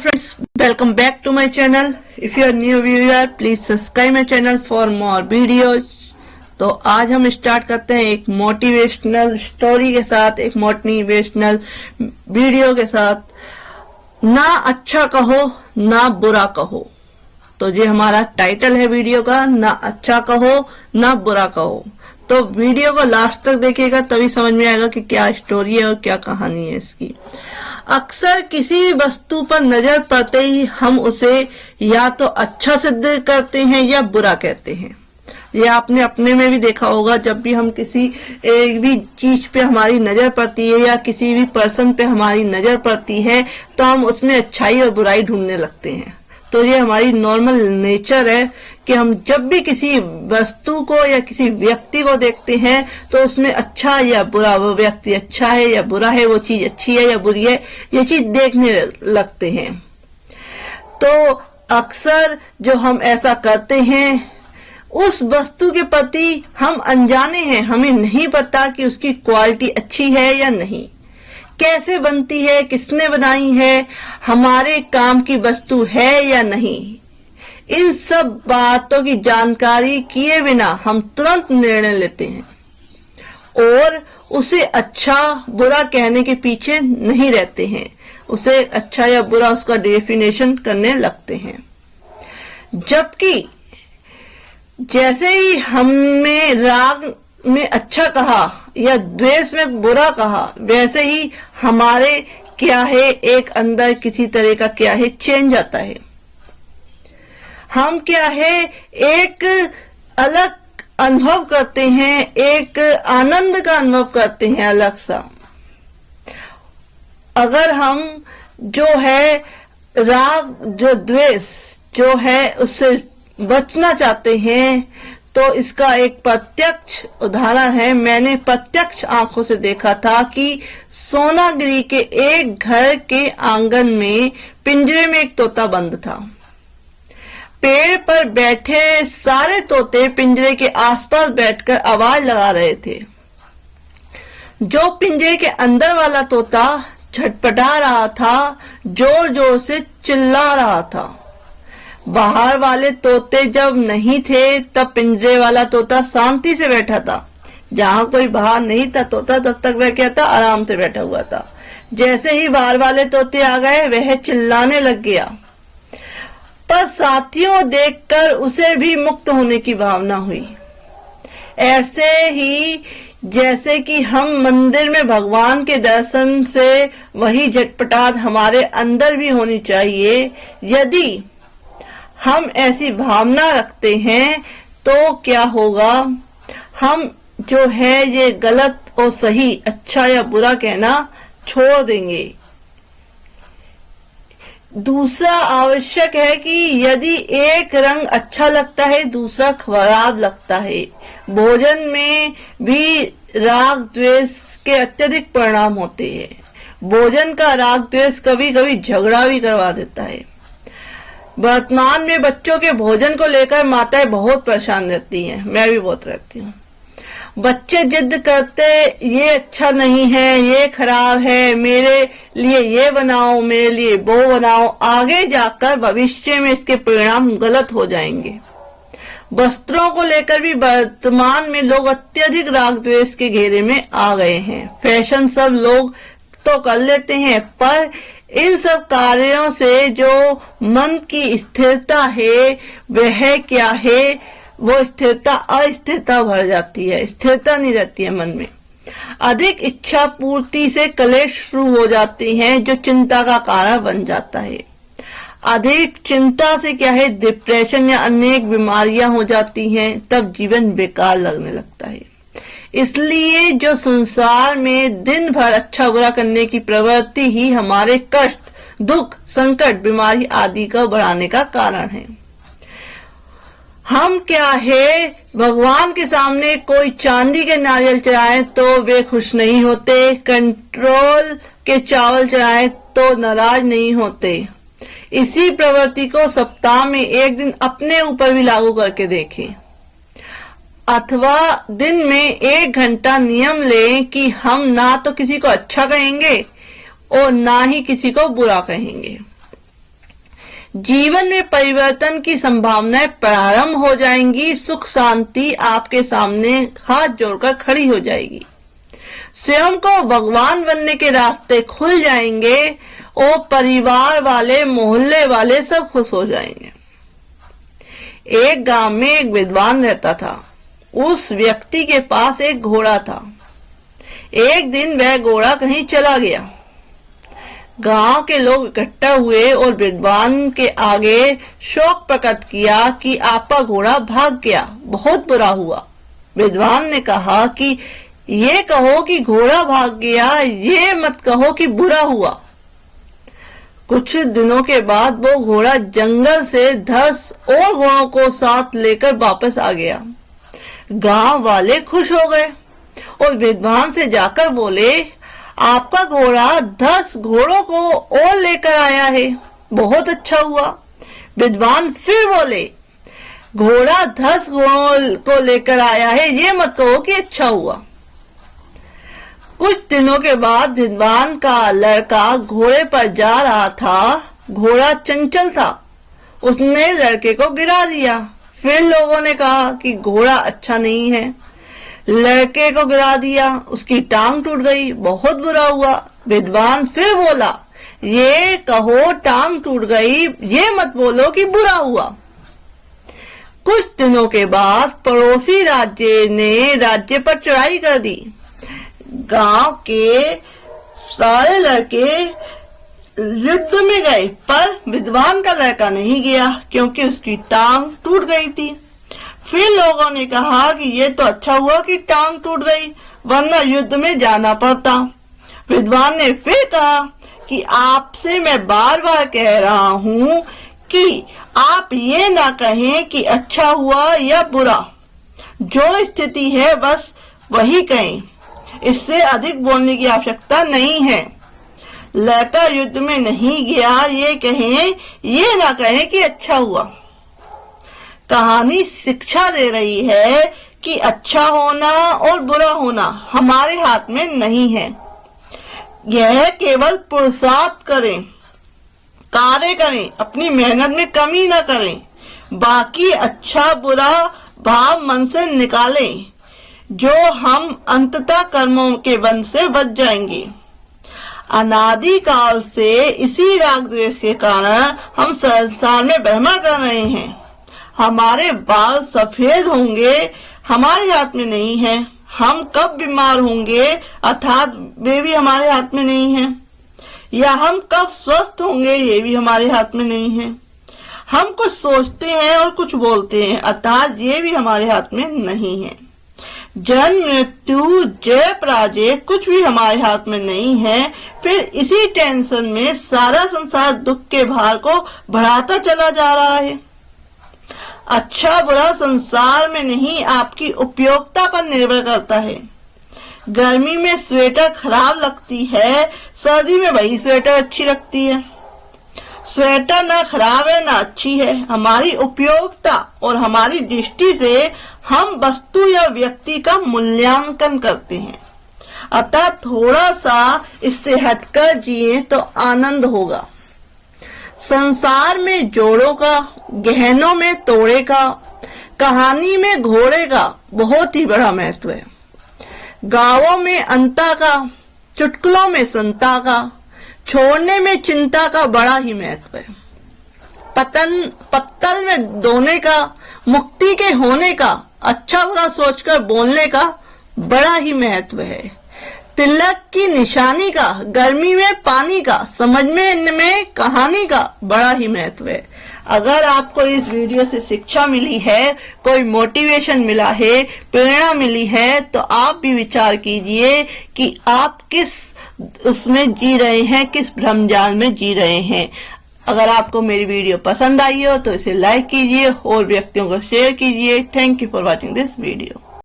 friends, welcome back to my channel. If you are new viewer, please subscribe my channel for more videos. तो आज हम start करते हैं एक motivational story के साथ, एक मोटिवेशनल वीडियो के साथ। ना अच्छा कहो ना बुरा कहो, तो ये हमारा टाइटल है वीडियो का, ना अच्छा कहो ना बुरा कहो। तो वीडियो को लास्ट तक देखिएगा, तभी समझ में आएगा कि क्या स्टोरी है और क्या कहानी है इसकी। अक्सर किसी भी वस्तु पर नजर पड़ते ही हम उसे या तो अच्छा सिद्ध करते हैं या बुरा कहते हैं। ये आपने अपने में भी देखा होगा, जब भी हम किसी एक भी चीज पे हमारी नजर पड़ती है या किसी भी पर्सन पे हमारी नजर पड़ती है तो हम उसमें अच्छाई और बुराई ढूंढने लगते हैं। तो ये हमारी नॉर्मल नेचर है कि हम जब भी किसी वस्तु को या किसी व्यक्ति को देखते हैं तो उसमें अच्छा या बुरा, वो व्यक्ति अच्छा है या बुरा है, वो चीज अच्छी है या बुरी है, ये चीज देखने लगते हैं। तो अक्सर जो हम ऐसा करते हैं, उस वस्तु के प्रति हम अनजाने हैं, हमें नहीं पता कि उसकी क्वालिटी अच्छी है या नहीं, कैसे बनती है, किसने बनाई है, हमारे काम की वस्तु है या नहीं। इन सब बातों की जानकारी किए बिना हम तुरंत निर्णय लेते हैं और उसे अच्छा बुरा कहने के पीछे नहीं रहते हैं, उसे अच्छा या बुरा उसका डेफिनेशन करने लगते हैं। जबकि जैसे ही हमने राग में अच्छा कहा या द्वेष में बुरा कहा, वैसे ही हमारे क्या है, एक अंदर किसी तरह का क्या है चेंज आता है। हम क्या है, एक अलग अनुभव करते हैं, एक आनंद का अनुभव करते हैं अलग सा। अगर हम जो है राग, जो द्वेष जो है उससे बचना चाहते हैं तो इसका एक प्रत्यक्ष उदाहरण है। मैंने प्रत्यक्ष आंखों से देखा था कि सोनागिरी के एक घर के आंगन में पिंजरे में एक तोता बंद था। पेड़ पर बैठे सारे तोते पिंजरे के आसपास बैठकर आवाज लगा रहे थे। जो पिंजरे के अंदर वाला तोता छटपटा रहा था, जोर जोर से चिल्ला रहा था। बाहर वाले तोते जब नहीं थे तब पिंजरे वाला तोता शांति से बैठा था। जहां कोई बाहर नहीं था तोता, तब तक वह क्या था, आराम से बैठा हुआ था। जैसे ही बाहर वाले तोते आ गए वह चिल्लाने लग गया, पर साथियों देखकर उसे भी मुक्त होने की भावना हुई। ऐसे ही जैसे कि हम मंदिर में भगवान के दर्शन से वही झटपटाहट हमारे अंदर भी होनी चाहिए। यदि हम ऐसी भावना रखते हैं तो क्या होगा, हम जो है ये गलत और सही, अच्छा या बुरा कहना छोड़ देंगे। दूसरा आवश्यक है कि यदि एक रंग अच्छा लगता है दूसरा खराब लगता है। भोजन में भी राग द्वेष के अत्यधिक परिणाम होते हैं। भोजन का राग द्वेष कभी कभी झगड़ा भी करवा देता है। वर्तमान में बच्चों के भोजन को लेकर माताएं बहुत परेशान रहती हैं, मैं भी बहुत रहती हूँ। बच्चे जिद करते, ये अच्छा नहीं है, ये खराब है, मेरे लिए ये बनाओ, मेरे लिए वो बनाओ। आगे जाकर भविष्य में इसके परिणाम गलत हो जाएंगे। वस्त्रों को लेकर भी वर्तमान में लोग अत्यधिक राग द्वेष के घेरे में आ गए हैं। फैशन सब लोग तो कर लेते हैं, पर इन सब कार्यों से जो मन की स्थिरता है वह क्या है, वो स्थिरता अस्थिरता भर जाती है, स्थिरता नहीं रहती है मन में। अधिक इच्छा पूर्ति से कलेश शुरू हो जाते हैं जो चिंता का कारण बन जाता है। अधिक चिंता से क्या है, डिप्रेशन या अनेक बीमारियां हो जाती हैं, तब जीवन बेकार लगने लगता है। इसलिए जो संसार में दिन भर अच्छा बुरा करने की प्रवृत्ति ही हमारे कष्ट, दुख, संकट, बीमारी आदि का बढ़ाने का कारण है। हम क्या है, भगवान के सामने कोई चांदी के नारियल चढ़ाएं तो वे खुश नहीं होते, कंट्रोल के चावल चढ़ाएं तो नाराज नहीं होते। इसी प्रवृत्ति को सप्ताह में एक दिन अपने ऊपर भी लागू करके देखें, अथवा दिन में 1 घंटा नियम लें कि हम ना तो किसी को अच्छा कहेंगे और ना ही किसी को बुरा कहेंगे। जीवन में परिवर्तन की संभावनाएं प्रारंभ हो जाएंगी। सुख शांति आपके सामने हाथ जोड़कर खड़ी हो जाएगी। स्वयं को भगवान बनने के रास्ते खुल जाएंगे और परिवार वाले, मोहल्ले वाले सब खुश हो जाएंगे। एक गांव में एक विद्वान रहता था। उस व्यक्ति के पास एक घोड़ा था। एक दिन वह घोड़ा कहीं चला गया। गांव के लोग इकट्ठा हुए और विद्वान के आगे शोक प्रकट किया कि आपका घोड़ा भाग गया, बहुत बुरा हुआ। विद्वान ने कहा कि ये कहो कि घोड़ा भाग गया, ये मत कहो कि बुरा हुआ। कुछ दिनों के बाद वो घोड़ा जंगल से 10 और घोड़ों को साथ लेकर वापस आ गया। गांव वाले खुश हो गए और विद्वान से जाकर बोले, आपका घोड़ा 10 घोड़ों को और लेकर आया है, बहुत अच्छा हुआ। विद्वान फिर बोले, घोड़ा 10 घोड़ों को लेकर आया है, ये मत कहो कि अच्छा हुआ। कुछ दिनों के बाद विद्वान का लड़का घोड़े पर जा रहा था। घोड़ा चंचल था, उसने लड़के को गिरा दिया। फिर लोगों ने कहा कि घोड़ा अच्छा नहीं है, लड़के को गिरा दिया, उसकी टांग टूट गई, बहुत बुरा हुआ। विद्वान फिर बोला, ये कहो टांग टूट गई, ये मत बोलो कि बुरा हुआ। कुछ दिनों के बाद पड़ोसी राज्य ने राज्य पर चढ़ाई कर दी। गांव के सारे लड़के युद्ध में गए, पर विद्वान का लड़का नहीं गया क्योंकि उसकी टांग टूट गई थी। फिर लोगों ने कहा कि ये तो अच्छा हुआ कि टांग टूट गई, वरना युद्ध में जाना पड़ता। विद्वान ने फिर कहा कि आपसे मैं बार बार कह रहा हूँ कि आप ये ना कहें कि अच्छा हुआ या बुरा, जो स्थिति है बस वही कहें, इससे अधिक बोलने की आवश्यकता नहीं है। लड़का युद्ध में नहीं गया, ये कहें, ये ना कहें कि अच्छा हुआ। कहानी शिक्षा दे रही है कि अच्छा होना और बुरा होना हमारे हाथ में नहीं है। यह केवल पुरुषार्थ करें, कार्य करें, अपनी मेहनत में कमी न करें, बाकी अच्छा बुरा भाव मन से निकालें, जो हम अंततः कर्मों के बंध से बच जाएंगे। अनादि काल से इसी राग द्वेष के कारण हम संसार में भ्रमण कर रहे हैं। हमारे बाल सफेद होंगे, हमारे हाथ में नहीं है। हम कब बीमार होंगे, अर्थात वे भी हमारे हाथ में नहीं है। या हम कब स्वस्थ होंगे, ये भी हमारे हाथ में नहीं है। हम कुछ सोचते हैं और कुछ बोलते हैं, अर्थात ये भी हमारे हाथ में नहीं है। जन्म मृत्यु जय पराजय कुछ भी हमारे हाथ में नहीं है। फिर इसी टेंशन में सारा संसार दुख के भार को बढ़ाता चला जा रहा है। अच्छा बुरा संसार में नहीं, आपकी उपयोगिता पर निर्भर करता है। गर्मी में स्वेटर खराब लगती है, सर्दी में वही स्वेटर अच्छी लगती है। स्वेटर ना खराब है ना अच्छी है, हमारी उपयोगिता और हमारी दृष्टि से हम वस्तु या व्यक्ति का मूल्यांकन करते हैं। अतः थोड़ा सा इससे हटकर जिए तो आनंद होगा। संसार में जोड़ों का, गहनों में तोड़े का, कहानी में घोड़े का बहुत ही बड़ा महत्व है। गाँवों में अंता का, चुटकुलों में संता का, छोड़ने में चिंता का बड़ा ही महत्व है। पत्तल में दोने का, मुक्ति के होने का, अच्छा बुरा सोचकर बोलने का बड़ा ही महत्व है। तिलक की निशानी का, गर्मी में पानी का, समझ में कहानी का बड़ा ही महत्व है। अगर आपको इस वीडियो से शिक्षा मिली है, कोई मोटिवेशन मिला है, प्रेरणा मिली है, तो आप भी विचार कीजिए कि आप किस उसमें जी रहे हैं, किस भ्रमजाल में जी रहे हैं। अगर आपको मेरी वीडियो पसंद आई हो तो इसे लाइक कीजिए और व्यक्तियों को शेयर कीजिए। Thank you for watching this video.